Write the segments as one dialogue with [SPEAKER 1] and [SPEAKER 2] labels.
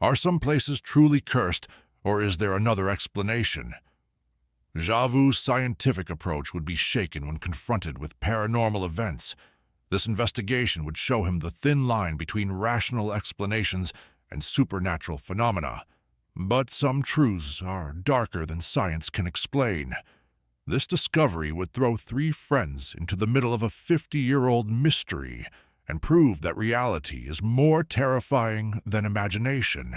[SPEAKER 1] Are some places truly cursed, or is there another explanation? Javu's scientific approach would be shaken when confronted with paranormal events. This investigation would show him the thin line between rational explanations and supernatural phenomena. But some truths are darker than science can explain. This discovery would throw three friends into the middle of a 50-year-old mystery and prove that reality is more terrifying than imagination.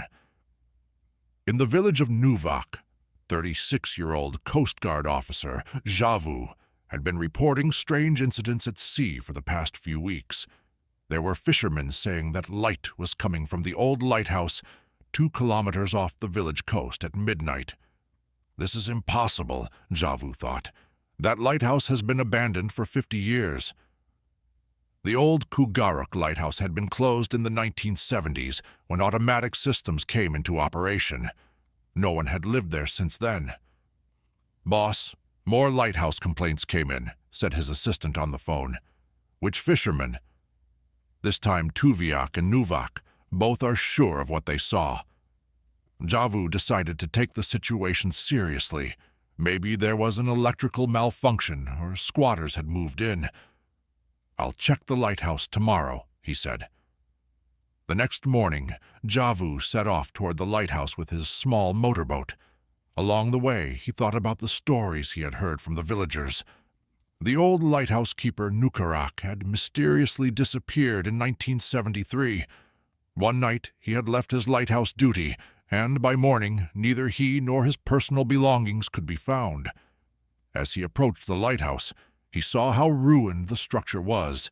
[SPEAKER 1] In the village of Nukaaraq, 36-year-old Coast Guard officer Javu had been reporting strange incidents at sea for the past few weeks. There were fishermen saying that light was coming from the old lighthouse 2 kilometers off the village coast at midnight. This is impossible, Javu thought. That lighthouse has been abandoned for 50 years. The old Nukaaraq lighthouse had been closed in the 1970s when automatic systems came into operation. No one had lived there since then. "Boss, more lighthouse complaints came in," said his assistant on the phone. "Which fishermen?" This time Tuviak and Nukaaraq both are sure of what they saw. Javu decided to take the situation seriously. Maybe there was an electrical malfunction or squatters had moved in. "I'll check the lighthouse tomorrow," he said. The next morning, Javu set off toward the lighthouse with his small motorboat. Along the way, he thought about the stories he had heard from the villagers. The old lighthouse keeper Nukaaraq had mysteriously disappeared in 1973. One night, he had left his lighthouse duty, and by morning, neither he nor his personal belongings could be found. As he approached the lighthouse, he saw how ruined the structure was.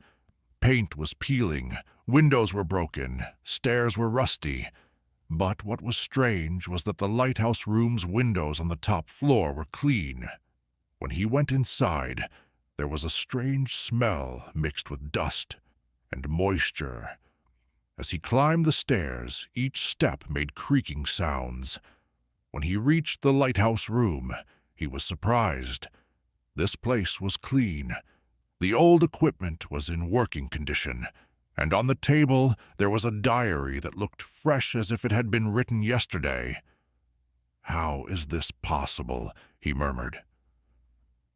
[SPEAKER 1] Paint was peeling, windows were broken, stairs were rusty. But what was strange was that the lighthouse room's windows on the top floor were clean. When he went inside, there was a strange smell mixed with dust and moisture. As he climbed the stairs, each step made creaking sounds. When he reached the lighthouse room, he was surprised. This place was clean. The old equipment was in working condition, and on the table there was a diary that looked fresh as if it had been written yesterday. "How is this possible?" he murmured.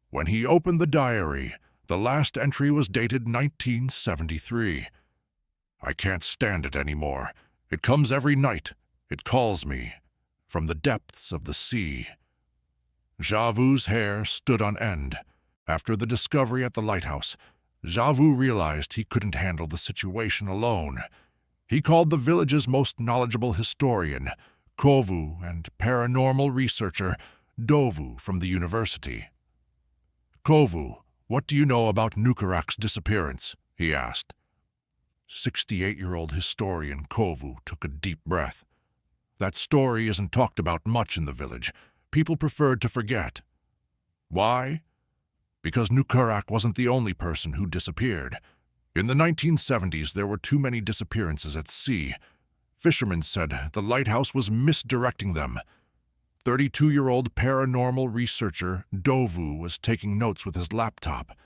[SPEAKER 1] When he opened the diary, the last entry was dated 1973. "I can't stand it anymore. It comes every night. It calls me from the depths of the sea." Javu's hair stood on end. After the discovery at the lighthouse, Javu realized he couldn't handle the situation alone. He called the village's most knowledgeable historian, Kovu, and paranormal researcher, Dovu, from the university. "Kovu, what do you know about Nukaaraq's disappearance?" he asked. 68-year-old historian Kovu took a deep breath. "That story isn't talked about much in the village. People preferred to forget." "Why?" "Because Nukaaraq wasn't the only person who disappeared. In the 1970s, there were too many disappearances at sea. Fishermen said the lighthouse was misdirecting them. 32-year-old paranormal researcher Dovu was taking notes with his laptop.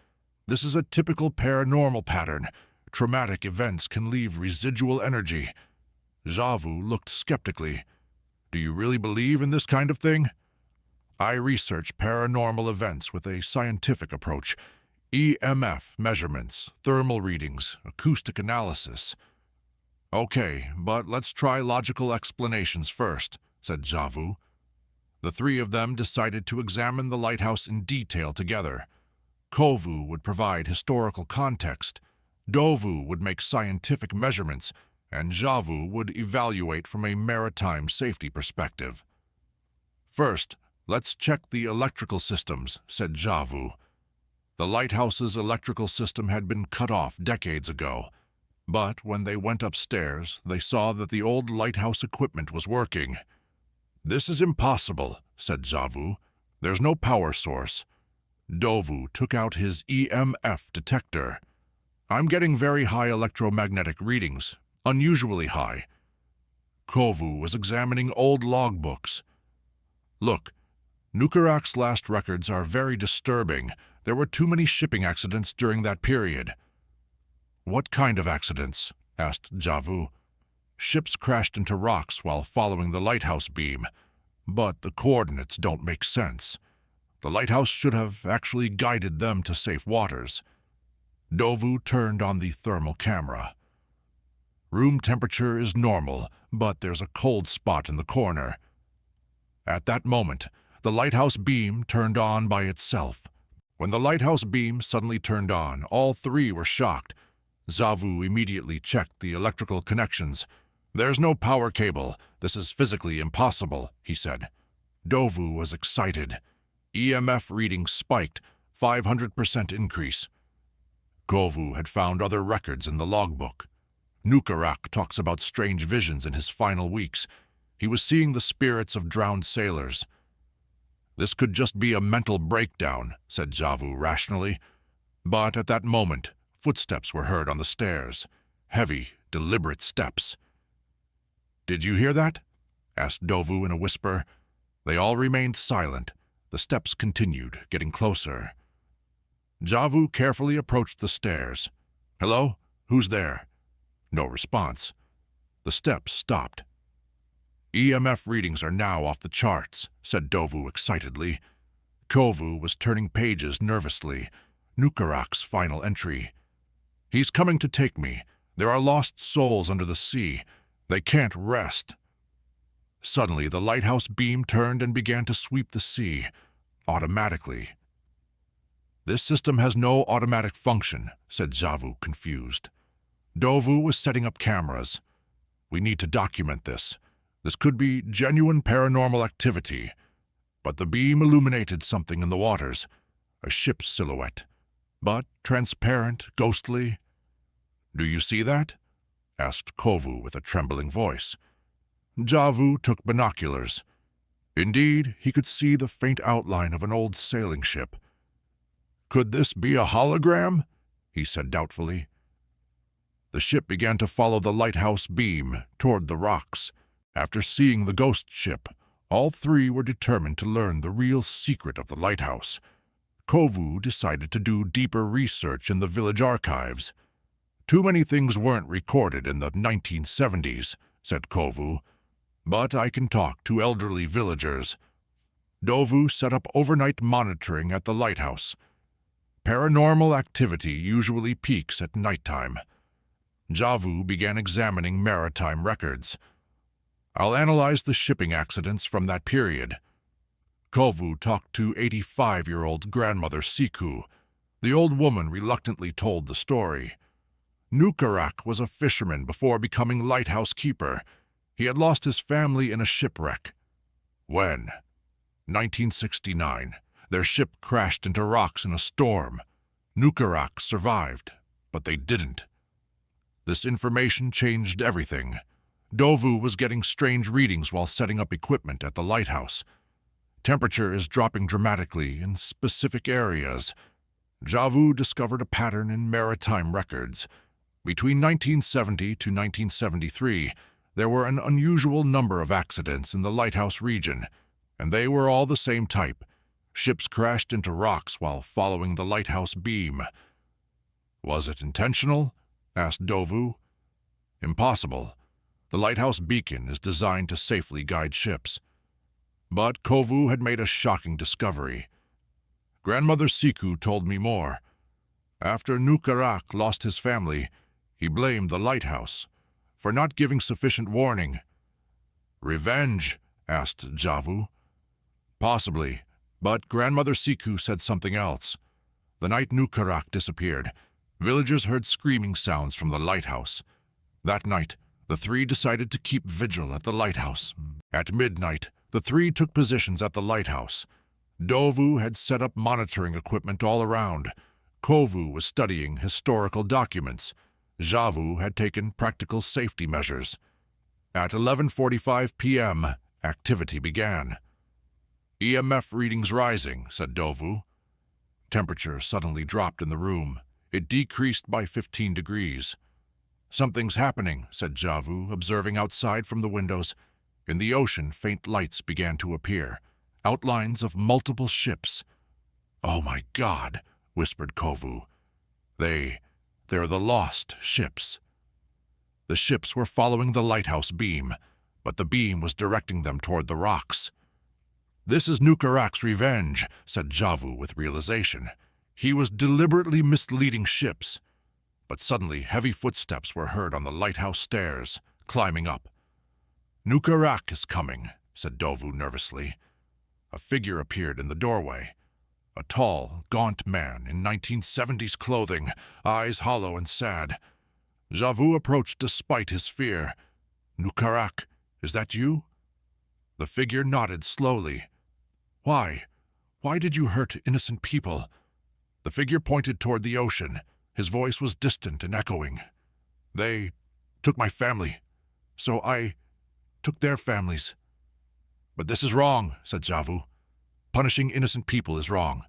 [SPEAKER 1] This is a typical paranormal pattern. Traumatic events can leave residual energy." Javu looked skeptically. "Do you really believe in this kind of thing?" "I research paranormal events with a scientific approach. EMF measurements, thermal readings, acoustic analysis." "Okay, but let's try logical explanations first," said Javu. The three of them decided to examine the lighthouse in detail together. Kovu would provide historical context, Dovu would make scientific measurements, and Javu would evaluate from a maritime safety perspective. "First, let's check the electrical systems," said Javu. The lighthouse's electrical system had been cut off decades ago, but when they went upstairs, they saw that the old lighthouse equipment was working. "This is impossible," said Javu. "There's no power source." Dovu took out his EMF detector. "I'm getting very high electromagnetic readings, unusually high." Kovu was examining old logbooks. "Look, Nukaaraq's last records are very disturbing. There were too many shipping accidents during that period." "What kind of accidents?" asked Javu. Ships crashed into rocks while following the lighthouse beam, but the coordinates don't make sense. The lighthouse should have actually guided them to safe waters. Dovu turned on the thermal camera. Room temperature is normal, but there's a cold spot in the corner. At that moment, the lighthouse beam turned on by itself. When the lighthouse beam suddenly turned on, all three were shocked. Zavu immediately checked the electrical connections. "There's no power cable. This is physically impossible," he said. Dovu was excited. EMF readings spiked, 500% increase. Kovu had found other records in the logbook. Nukaaraq talks about strange visions in his final weeks. He was seeing the spirits of drowned sailors. "This could just be a mental breakdown," said Javu rationally. But at that moment, footsteps were heard on the stairs. Heavy, deliberate steps. "Did you hear that?" asked Dovu in a whisper. They all remained silent. The steps continued, getting closer. Javu carefully approached the stairs. "Hello? Who's there?" No response. The steps stopped. "EMF readings are now off the charts," said Dovu excitedly. Kovu was turning pages nervously. Nukaaraq's final entry. "He's coming to take me. There are lost souls under the sea. They can't rest." Suddenly, the lighthouse beam turned and began to sweep the sea, automatically. "This system has no automatic function," said Javu, confused. Dovu was setting up cameras. "We need to document this. This could be genuine paranormal activity." But the beam illuminated something in the waters, a ship's silhouette, but transparent, ghostly. "Do you see that?" asked Kovu with a trembling voice. Javu took binoculars. Indeed, he could see the faint outline of an old sailing ship. "Could this be a hologram?" he said doubtfully. The ship began to follow the lighthouse beam toward the rocks. After seeing the ghost ship, all three were determined to learn the real secret of the lighthouse. Kovu decided to do deeper research in the village archives. "Too many things weren't recorded in the 1970s, said Kovu. "But I can talk to elderly villagers." Dovu set up overnight monitoring at the lighthouse. Paranormal activity usually peaks at nighttime. Javu began examining maritime records. "I'll analyze the shipping accidents from that period." Kovu talked to 85-year-old grandmother Siku. The old woman reluctantly told the story. Nukaaraq was a fisherman before becoming lighthouse keeper. He had lost his family in a shipwreck. "When?" 1969. Their ship crashed into rocks in a storm. Nukaaraq survived, but they didn't. This information changed everything. Dovu was getting strange readings while setting up equipment at the lighthouse. Temperature is dropping dramatically in specific areas. Javu discovered a pattern in maritime records. Between 1970 to 1973, there were an unusual number of accidents in the lighthouse region, and they were all the same type. Ships crashed into rocks while following the lighthouse beam. "Was it intentional?" asked Dovu. "Impossible. The lighthouse beacon is designed to safely guide ships." But Kovu had made a shocking discovery. Grandmother Siku told me more. After Nukaaraq lost his family, he blamed the lighthouse for not giving sufficient warning. "Revenge?" asked Javu. "Possibly, but Grandmother Siku said something else. The night Nukaaraq disappeared, villagers heard screaming sounds from the lighthouse. That night, the three decided to keep vigil at the lighthouse. At midnight, the three took positions at the lighthouse. Dovu had set up monitoring equipment all around. Kovu was studying historical documents. Javu had taken practical safety measures. At 11:45 p.m., activity began. "EMF readings rising," said Dovu. Temperature suddenly dropped in the room. It decreased by 15 degrees. "Something's happening," said Javu, observing outside from the windows. In the ocean, faint lights began to appear, outlines of multiple ships. "Oh my God," whispered Kovu. They're the lost ships." The ships were following the lighthouse beam, but the beam was directing them toward the rocks. "This is Nukaaraq's revenge," said Javu with realization. "He was deliberately misleading ships." But suddenly heavy footsteps were heard on the lighthouse stairs, climbing up. "Nukaaraq is coming," said Dovu nervously. A figure appeared in the doorway. A tall, gaunt man in 1970s clothing, eyes hollow and sad. Javu approached despite his fear. "Nukaaraq, is that you?" The figure nodded slowly. "Why? Why did you hurt innocent people?" The figure pointed toward the ocean. His voice was distant and echoing. "They took my family, so I took their families." "But this is wrong," said Javu. "Punishing innocent people is wrong."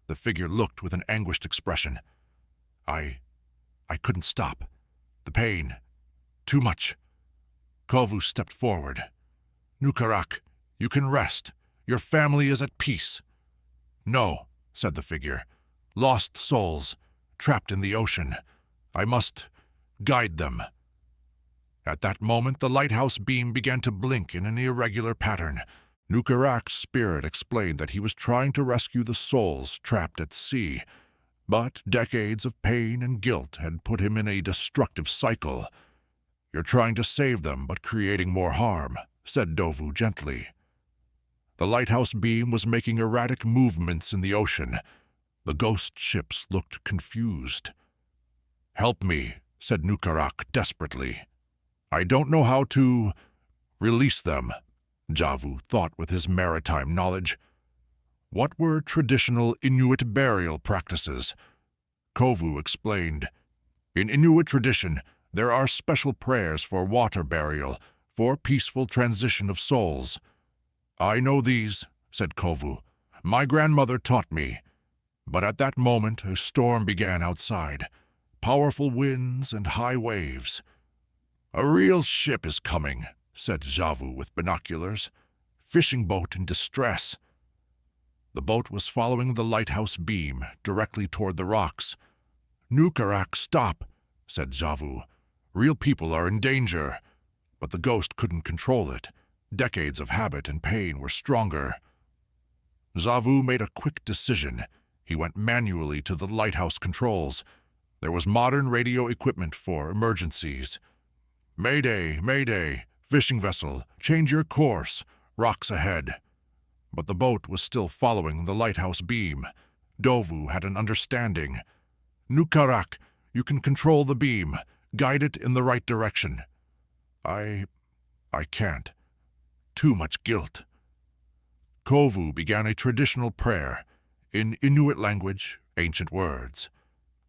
[SPEAKER 1] The figure looked with an anguished expression. I couldn't stop. The pain. Too much." Kovu stepped forward. "Nukaaraq, you can rest. Your family is at peace." "No," said the figure. "Lost souls, trapped in the ocean. I must guide them." At that moment, the lighthouse beam began to blink in an irregular pattern. Nukaaraq's spirit explained that he was trying to rescue the souls trapped at sea, but decades of pain and guilt had put him in a destructive cycle. "You're trying to save them, but creating more harm," said Dovu gently. The lighthouse beam was making erratic movements in the ocean. The ghost ships looked confused. "Help me," said Nukaaraq desperately. "I don't know how to release them," Javu thought with his maritime knowledge. What were traditional Inuit burial practices? Kovu explained. "In Inuit tradition, there are special prayers for water burial, for peaceful transition of souls." "I know these," said Kovu. "My grandmother taught me." But at that moment, a storm began outside. Powerful winds and high waves. "A real ship is coming," said Javu with binoculars. "Fishing boat in distress." The boat was following the lighthouse beam directly toward the rocks. "Nukaaraq, stop," said Javu. "Real people are in danger." But the ghost couldn't control it. Decades of habit and pain were stronger. Javu made a quick decision. He went manually to the lighthouse controls. There was modern radio equipment for emergencies. "Mayday, mayday, fishing vessel, change your course, rocks ahead." But the boat was still following the lighthouse beam. Dovu had an understanding. "Nukaaraq, you can control the beam. Guide it in the right direction." I can't. Too much guilt." Kovu began a traditional prayer, in Inuit language, ancient words.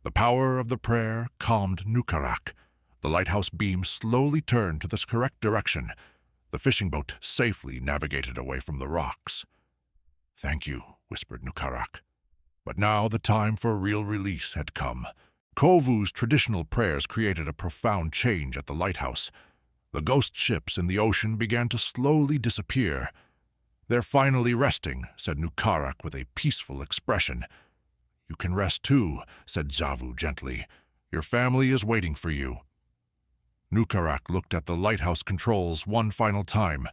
[SPEAKER 1] The power of the prayer calmed Nukaaraq. The lighthouse beam slowly turned to the correct direction. The fishing boat safely navigated away from the rocks. "Thank you," whispered Nukaaraq. But now the time for real release had come. Kovu's traditional prayers created a profound change at the lighthouse. The ghost ships in the ocean began to slowly disappear. "They're finally resting," said Nukaaraq with a peaceful expression. "You can rest too," said Javu gently. "Your family is waiting for you." Nukaaraq looked at the lighthouse controls one final time.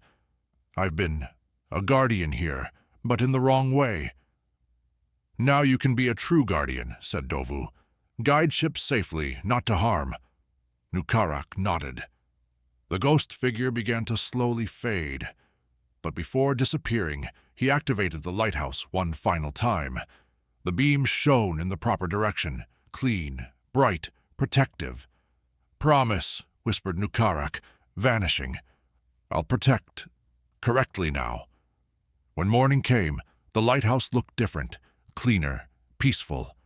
[SPEAKER 1] "I've been a guardian here, but in the wrong way." "Now you can be a true guardian," said Dovu. "Guide ships safely, not to harm." Nukaaraq nodded. The ghost figure began to slowly fade. But before disappearing, he activated the lighthouse one final time. The beam shone in the proper direction, clean, bright, protective. "Promise," whispered Nukaaraq, vanishing. "I'll protect correctly now." When morning came, the lighthouse looked different, cleaner, peaceful.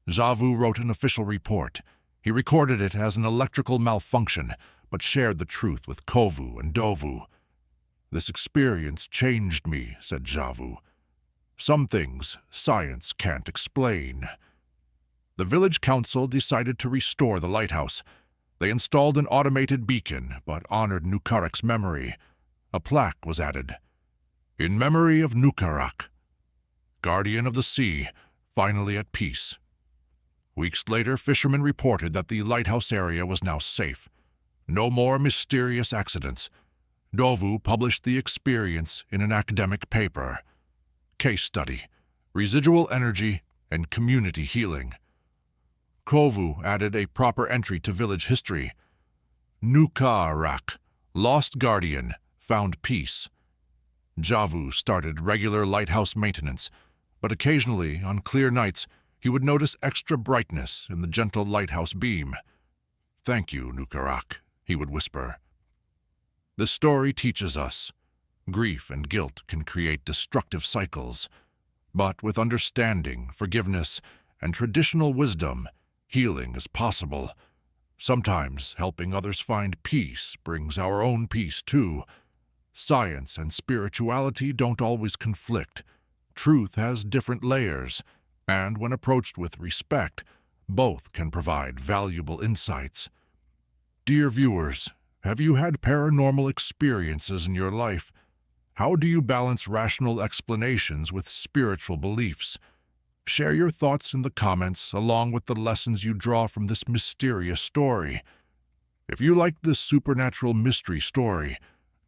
[SPEAKER 1] Javu wrote an official report. He recorded it as an electrical malfunction, but shared the truth with Kovu and Dovu. "This experience changed me," said Javu. "Some things science can't explain." The village council decided to restore the lighthouse. They installed an automated beacon, but honored Nukaaraq's memory. A plaque was added. "In memory of Nukaaraq, guardian of the sea, finally at peace." Weeks later, fishermen reported that the lighthouse area was now safe. No more mysterious accidents. Dovu published the experience in an academic paper. Case study, residual energy and community healing. Kovu added a proper entry to village history. Nukaaraq, lost guardian, found peace. Javu started regular lighthouse maintenance, but occasionally, on clear nights, he would notice extra brightness in the gentle lighthouse beam. "Thank you, Nukaaraq," he would whisper. This story teaches us grief and guilt can create destructive cycles, but with understanding, forgiveness, and traditional wisdom, healing is possible. Sometimes helping others find peace brings our own peace too. Science and spirituality don't always conflict. Truth has different layers, and when approached with respect, both can provide valuable insights. Dear viewers, have you had paranormal experiences in your life? How do you balance rational explanations with spiritual beliefs? Share your thoughts in the comments along with the lessons you draw from this mysterious story. If you liked this supernatural mystery story,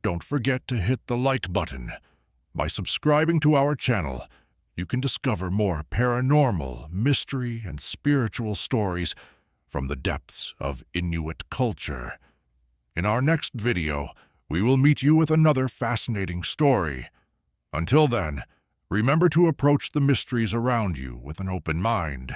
[SPEAKER 1] don't forget to hit the like button. By subscribing to our channel, you can discover more paranormal, mystery, and spiritual stories from the depths of Inuit culture. In our next video, we will meet you with another fascinating story. Until then, remember to approach the mysteries around you with an open mind.